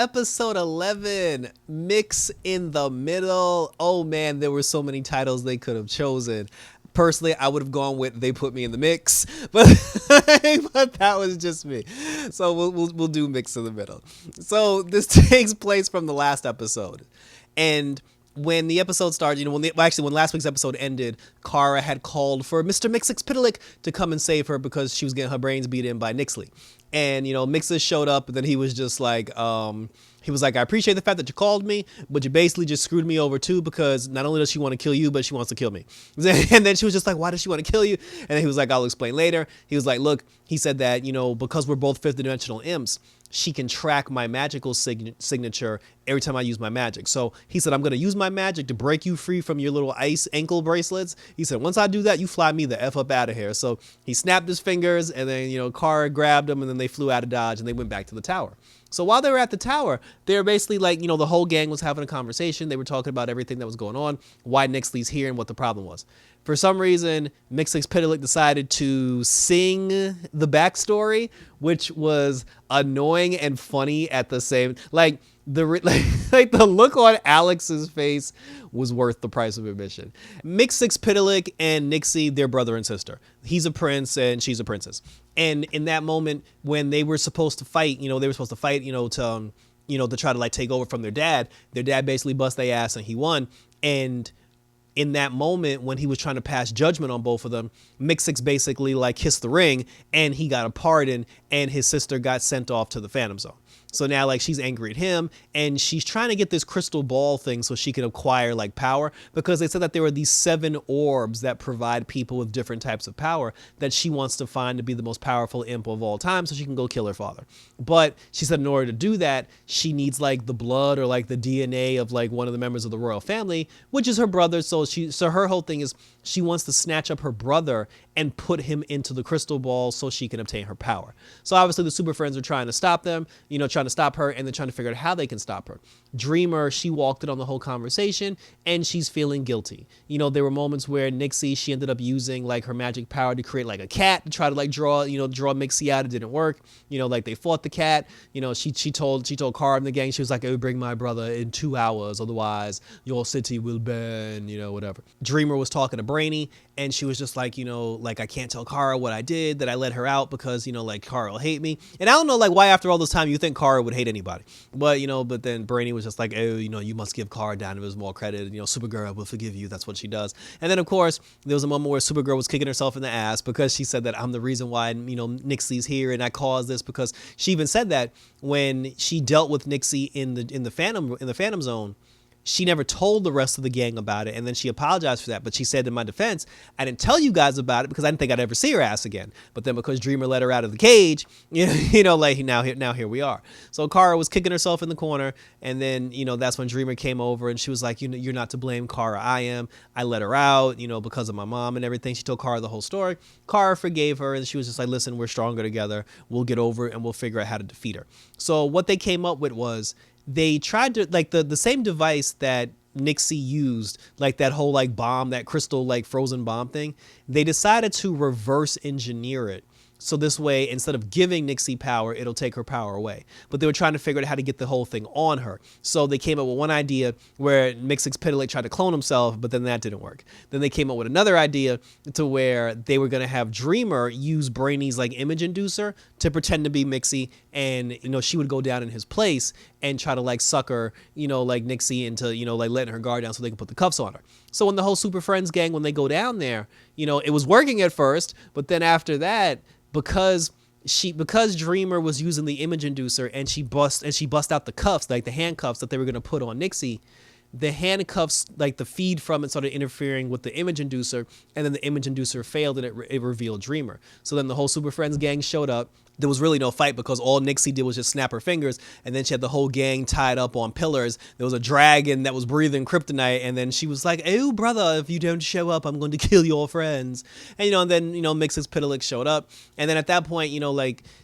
episode 11, Mix in the Middle. Oh man, there were so many titles they could have chosen. Personally, I would have gone with They Put Me in the Mix, but but that was just me. So we'll do Mix in the Middle. So this takes place from the last episode, and when the episode started, when last week's episode ended, Kara had called for Mr. Mixix-Pitalik to come and save her because she was getting her brains beat in by Nixley. And, Mixix showed up, and then he was just like, I appreciate the fact that you called me, but you basically just screwed me over too, because not only does she want to kill you, but she wants to kill me. And then she was just like, why does she want to kill you? And then he was like, I'll explain later. He was like, look, he said that, because we're both fifth dimensional imps, she can track my magical signature every time I use my magic. So he said, I'm going to use my magic to break you free from your little ice ankle bracelets. He said, once I do that, you fly me the F up out of here. So he snapped his fingers, and then, Kara grabbed him, and then they flew out of Dodge, and they went back to the tower. So while they were at the tower, they were basically like, the whole gang was having a conversation. They were talking about everything that was going on, why Nixley's here, and what the problem was. For some reason, Mixix-Pitalik decided to sing the backstory, which was annoying and funny at the same. The look on Alex's face was worth the price of admission. Mixix-Pitalik and Nixie, they're brother and sister. He's a prince and she's a princess. And in that moment when they were supposed to fight, to try to take over from their dad basically bust their ass and he won. And in that moment when he was trying to pass judgment on both of them, Mixix basically kissed the ring and he got a pardon and his sister got sent off to the Phantom Zone. So now she's angry at him and she's trying to get this crystal ball thing so she can acquire power, because they said that there were these 7 orbs that provide people with different types of power that she wants to find to be the most powerful imp of all time so she can go kill her father. But she said in order to do that, she needs the blood or the DNA of one of the members of the royal family, which is her brother. So her whole thing is she wants to snatch up her brother and put him into the crystal ball so she can obtain her power. So obviously the Super Friends are trying to stop them, trying to stop her, and then trying to figure out how they can stop her. Dreamer, she walked in on the whole conversation and she's feeling guilty. There were moments where Nixie, she ended up using her magic power to create a cat to try to draw Mixie out. It didn't work. They fought the cat. She told Kara and the gang, she was like, I would bring my brother in 2 hours, otherwise your city will burn, whatever. Dreamer was talking to Brainy and she was just I can't tell Kara what I did, that I let her out because, Kara will hate me. And I don't know why after all this time you think Kara would hate anybody. But, but then Brainy was just you must give Kara Dynamism more credit. Supergirl will forgive you. That's what she does. And then, of course, there was a moment where Supergirl was kicking herself in the ass because she said that I'm the reason why, Nixie's here and I caused this, because she even said that when she dealt with Nixie in the Phantom Zone. She never told the rest of the gang about it, and then she apologized for that. But she said, in my defense, I didn't tell you guys about it because I didn't think I'd ever see her ass again. But then because Dreamer let her out of the cage, now here we are. So Kara was kicking herself in the corner, and then that's when Dreamer came over and she was like, you're not to blame, Kara. I am. I let her out, because of my mom and everything. She told Kara the whole story. Kara forgave her, and she was just like, listen, we're stronger together. We'll get over it, and we'll figure out how to defeat her. So what they came up with was, they tried to the same device that Nixie used, that whole bomb, that crystal frozen bomb thing. They decided to reverse engineer it. So this way, instead of giving Nixie power, it'll take her power away. But they were trying to figure out how to get the whole thing on her. So they came up with one idea where Mixix-Pitalik tried to clone himself, but then that didn't work. Then they came up with another idea to where they were going to have Dreamer use Brainy's image inducer to pretend to be Mixie, and she would go down in his place and try to sucker Nixie into letting her guard down so they can put the cuffs on her. So when the whole Super Friends gang, when they go down there, it was working at first, but then after that, because Dreamer was using the image inducer and she bust out the cuffs, the handcuffs that they were going to put on Nixie, the handcuffs, the feed from it started interfering with the image inducer, and then the image inducer failed and it revealed Dreamer. So then the whole Super Friends gang showed up. There was really no fight because all Nixie did was just snap her fingers, and then she had the whole gang tied up on pillars. There was a dragon that was breathing kryptonite, and then she was like, oh, brother, if you don't show up, I'm going to kill your friends. And, then Mixix-Pitalik showed up. And then at that point,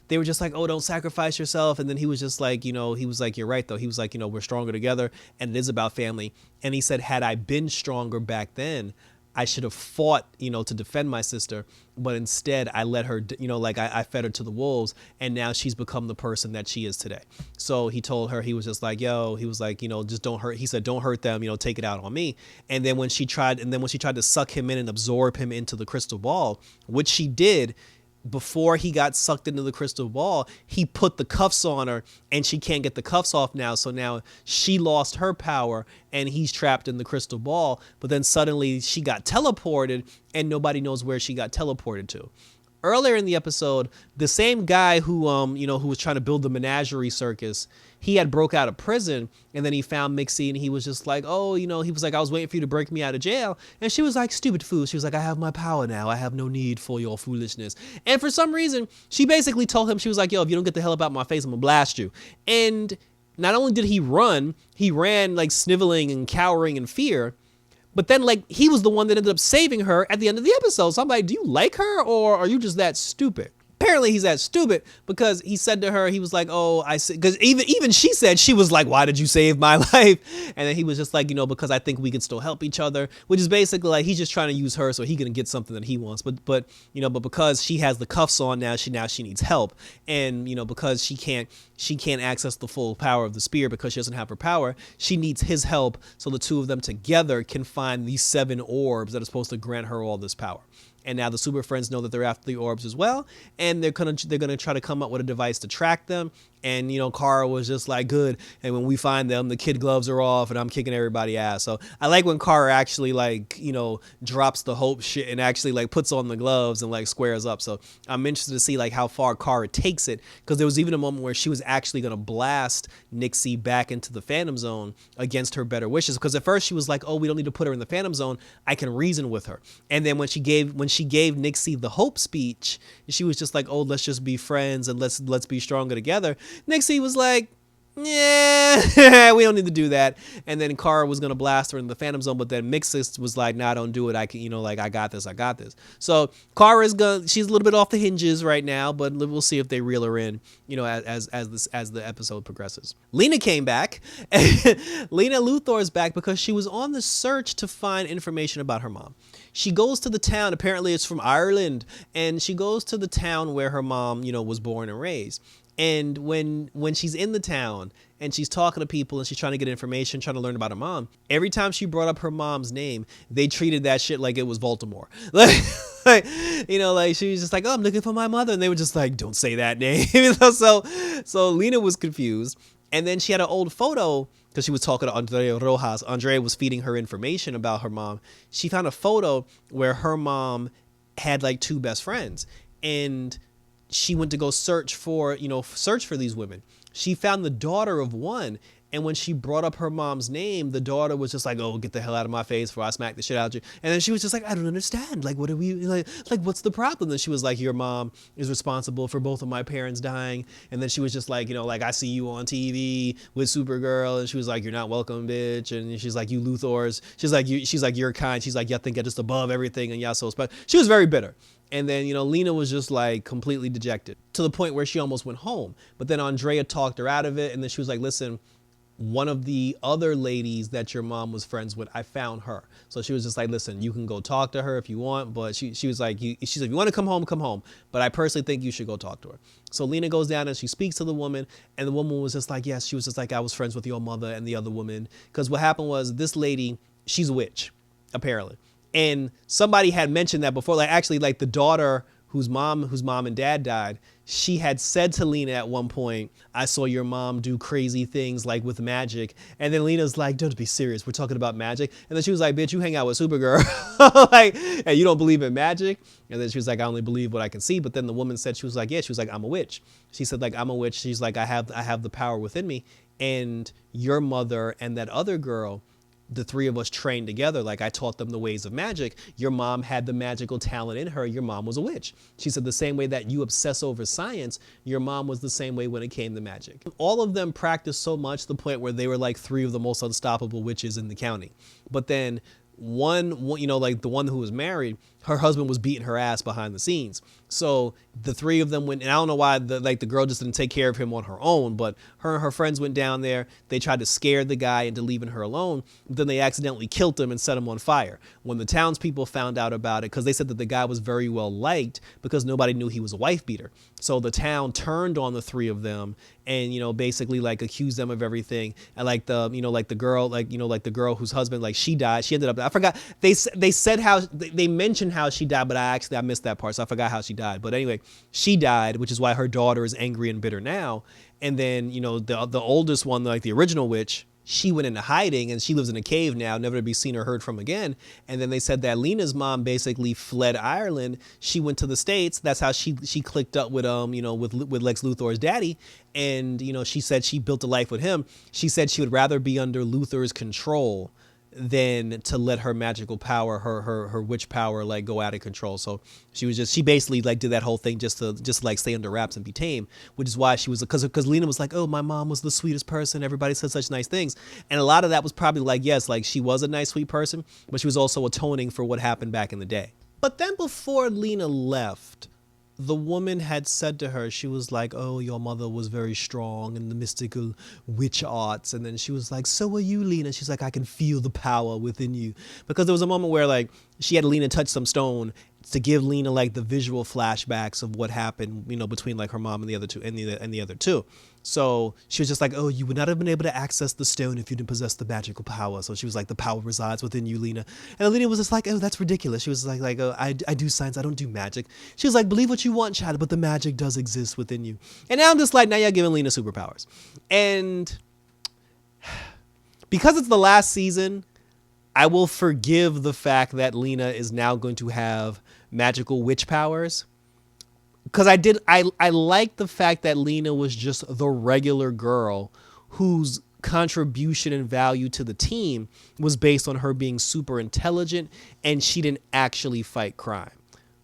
they were just like, oh, don't sacrifice yourself. And then he was just like, he was like, you're right, though. He was like, we're stronger together, and it is about family. And he said, had I been stronger back then, I should have fought, to defend my sister, but instead I let her, like I fed her to the wolves, and now she's become the person that she is today. So he told her, he was just like, yo, he was like, just don't hurt. He said, don't hurt them, take it out on me. And then when she tried to suck him in and absorb him into the crystal ball, which she did, before he got sucked into the crystal ball, he put the cuffs on her and she can't get the cuffs off now. So now she lost her power and he's trapped in the crystal ball. But then suddenly she got teleported and nobody knows where she got teleported to. Earlier in the episode, the same guy who who was trying to build the menagerie circus, he had broke out of prison, and then he found Mixie, and he was just like, oh, he was like, I was waiting for you to break me out of jail. And she was like, stupid fool. She was like, I have my power now. I have no need for your foolishness. And for some reason, she basically told him, she was like, yo, if you don't get the hell up out my face, I'm gonna blast you. And not only did he ran like sniveling and cowering in fear, but then, like, he was the one that ended up saving her at the end of the episode. So I'm like, do you like her, or are you just that stupid? Apparently he's that stupid because he said to her, he was like, oh, I said, because even she said, she was like, why did you save my life? And then he was just like, because I think we can still help each other, which is basically like, he's just trying to use her so he can get something that he wants. But because she has the cuffs on now she needs help. And, because she can't access the full power of the spear because she doesn't have her power, she needs his help. So the two of them together can find these 7 orbs that are supposed to grant her all this power. And now the Super Friends know that they're after the orbs as well, and they're gonna try to come up with a device to track them. And Kara was just like, good. And when we find them, the kid gloves are off, and I'm kicking everybody ass. So I like when Kara actually drops the hope shit and actually like puts on the gloves and like squares up. So I'm interested to see like how far Kara takes it, because there was even a moment where she was actually gonna blast Nixie back into the Phantom Zone against her better wishes. Because at first she was like, oh, we don't need to put her in the Phantom Zone. I can reason with her. And then when she gave Nixie the hope speech, she was just like, oh, let's just be friends and let's be stronger together. Nixie was like, yeah, we don't need to do that. And then Kara was gonna blast her in the Phantom Zone, but then Mixis was like, nah, don't do it. I can, I got this. So Kara's she's a little bit off the hinges right now, but we'll see if they reel her in, as the episode progresses. Lena came back. Lena Luthor is back because she was on the search to find information about her mom. She goes to the town, apparently it's from Ireland, and she goes to the town where her mom, was born and raised. And when she's in the town and she's talking to people and she's trying to get information, trying to learn about her mom, every time she brought up her mom's name, they treated that shit like it was Baltimore. Like she was just like, oh, I'm looking for my mother. And they were just like, don't say that name. So Lena was confused. And then she had an old photo because she was talking to Andrea Rojas. Andrea was feeding her information about her mom. She found a photo where her mom had like 2 best friends, and she went to go search for these women. She found the daughter of one, and when she brought up her mom's name, the daughter was just like, oh, get the hell out of my face before I smack the shit out of you. And then she was just like, I don't understand. Like, what are we, like what's the problem? And she was like, your mom is responsible for both of my parents dying. And then she was just like, like, I see you on TV with Supergirl. And she was like, you're not welcome, bitch. And she's like, you Luthors. She's like, you're kind. She's like, you think you're just above everything and y'all so special. She was very bitter. And then, Lena was just like completely dejected to the point where she almost went home. But then Andrea talked her out of it. And then she was like, listen, one of the other ladies that your mom was friends with, I found her. So she was just like, listen, you can go talk to her if you want. But she was like, she's like, if you want to come home, come home. But I personally think you should go talk to her. So Lena goes down and she speaks to the woman. And the woman was just like, yes, she was just like, I was friends with your mother and the other woman. Because what happened was this lady, she's a witch, apparently. And somebody had mentioned that before, like actually like the daughter whose mom and dad died, she had said to Lena at one point, I saw your mom do crazy things like with magic. And then Lena's like, don't be serious. We're talking about magic. And then she was like, bitch, you hang out with Supergirl. Like, and you don't believe in magic? And then she was like, I only believe what I can see. But then the woman said, she was like, yeah, she was like, I'm a witch. She said, like, I'm a witch. She's like, I have the power within me. And your mother and that other girl, the 3 of us trained together. Like I taught them the ways of magic. Your mom had the magical talent in her. Your mom was a witch. She said the same way that you obsess over science, your mom was the same way when it came to magic. All of them practiced so much to the point where they were like 3 of the most unstoppable witches in the county. But then you know, like the one who was married, her husband was beating her ass behind the scenes. So the three of them went, and I don't know why the girl just didn't take care of him on her own, but her and her friends went down there. They tried to scare the guy into leaving her alone. But then they accidentally killed him and set him on fire. When the townspeople found out about it, because they said that the guy was very well liked because nobody knew he was a wife beater. So the town turned on the three of them and, you know, basically like accused them of everything. And like the, you know, like the girl, like, you know, like the girl whose husband, like she died. She ended up, I forgot. They said how they mentioned how she died, but I missed that part. So I forgot how she died. But anyway, she died, which is why her daughter is angry and bitter now. And then, you know, the oldest one, like the original witch, she went into hiding and she lives in a cave now, never to be seen or heard from again. And then they said that Lena's mom basically fled Ireland. She went to the States. That's how she clicked up with you know, with Lex Luthor's daddy. And, you know, she said she built a life with him. She said she would rather be under Luthor's control than to let her magical power, her witch power, like go out of control. So she basically like did that whole thing just to like stay under wraps and be tame, which is why she was, because Lena was like, oh, my mom was the sweetest person. Everybody said such nice things. And a lot of that was probably like, yes, like she was a nice, sweet person, but she was also atoning for what happened back in the day. But then before Lena left, the woman had said to her, she was like, oh, your mother was very strong in the mystical witch arts. And then she was like, so are you, Lena? She's like, I can feel the power within you. Because there was a moment where like she had Lena touch some stone to give Lena like the visual flashbacks of what happened, you know, between like her mom and the other two and the other two. So she was just like, oh, you would not have been able to access the stone if you didn't possess the magical power. So she was like, the power resides within you, Lena. And Lena was just like, oh, that's ridiculous. She was like, oh, I do science. I don't do magic. She was like, believe what you want, child, but the magic does exist within you. And now I'm just like, now you're giving Lena superpowers. And because it's the last season, I will forgive the fact that Lena is now going to have magical witch powers. Because I like the fact that Lena was just the regular girl whose contribution and value to the team was based on her being super intelligent and she didn't actually fight crime.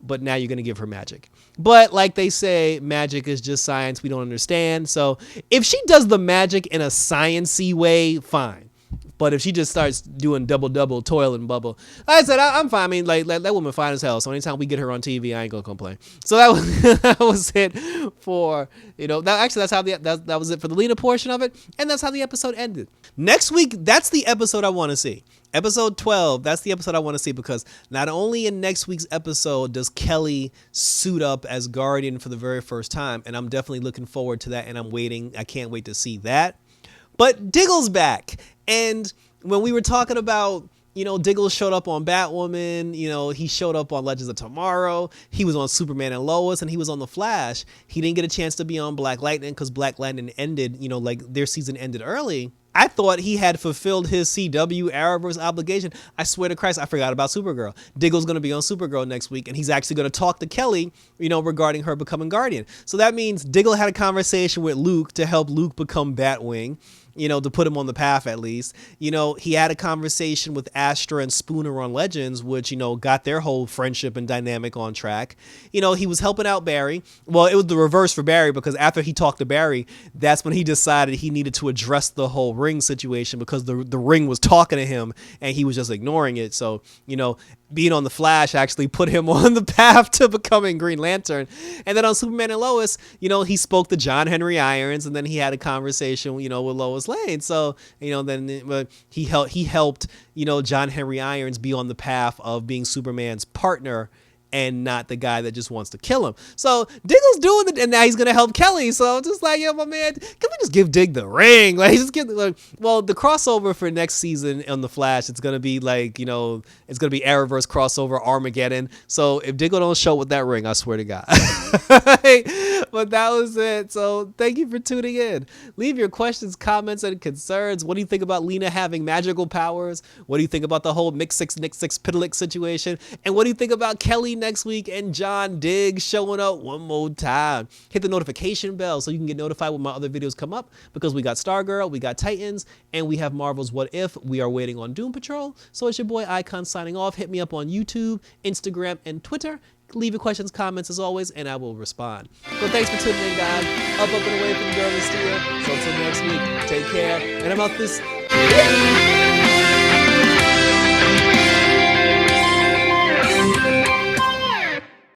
But now you're going to give her magic. But like they say, magic is just science we don't understand. So if she does the magic in a science-y way, fine. But if she just starts doing double, toil and bubble, like I said, I'm fine. I mean, like that woman fine as hell. So anytime we get her on TV, I ain't gonna complain. So that was it for, you know, that's how that was it for the Lena portion of it. And that's how the episode ended. Next week, that's the episode I want to see. Episode 12, that's the episode I want to see, because not only in next week's episode does Kelly suit up as Guardian for the very first time, and I'm definitely looking forward to that, and I can't wait to see that. But Diggle's back. And when we were talking about, you know, Diggle showed up on Batwoman, you know, he showed up on Legends of Tomorrow, he was on Superman and Lois, and he was on The Flash. He didn't get a chance to be on Black Lightning because Black Lightning ended, you know, like their season ended early. I thought he had fulfilled his CW Arrowverse obligation. I swear to Christ, I forgot about Supergirl. Diggle's going to be on Supergirl next week, and he's actually going to talk to Kelly, you know, regarding her becoming Guardian. So that means Diggle had a conversation with Luke to help Luke become Batwing, you know, to put him on the path at least. You know, he had a conversation with Astra and Spooner on Legends, which, you know, got their whole friendship and dynamic on track. You know, he was helping out Barry. Well, it was the reverse for Barry, because after he talked to Barry, that's when he decided he needed to address the whole ring situation, because the ring was talking to him and he was just ignoring it. So, you know, being on The Flash actually put him on the path to becoming Green Lantern. And then on Superman and Lois, you know, he spoke to John Henry Irons, and then he had a conversation, you know, with Lois Lane. So, you know, then he helped, you know, John Henry Irons be on the path of being Superman's partner and not the guy that just wants to kill him. So Diggle's doing it, and now he's gonna help Kelly. So just like, yo, my man, can we just give Dig the ring? Like, just give well, the crossover for next season on The Flash, it's gonna be like, you know, it's gonna be Arrowverse crossover Armageddon. So if Diggle don't show with that ring, I swear to God. But that was it. So thank you for tuning in. Leave your questions, comments, and concerns. What do you think about Lena having magical powers? What do you think about the whole Nick Six Pitalik situation? And what do you think about Kelly next week and John Diggs showing up one more time? Hit the notification bell so you can get notified when my other videos come up, because we got Stargirl, we got Titans, and we have Marvel's What If. We are waiting on Doom Patrol. So it's your boy Icon signing off. Hit me up on YouTube, Instagram, and Twitter. Leave your questions, comments as always, and I will respond. So thanks for tuning in, guys. Up and away from the girl in the studio. So until next week, take care, and I'm out this.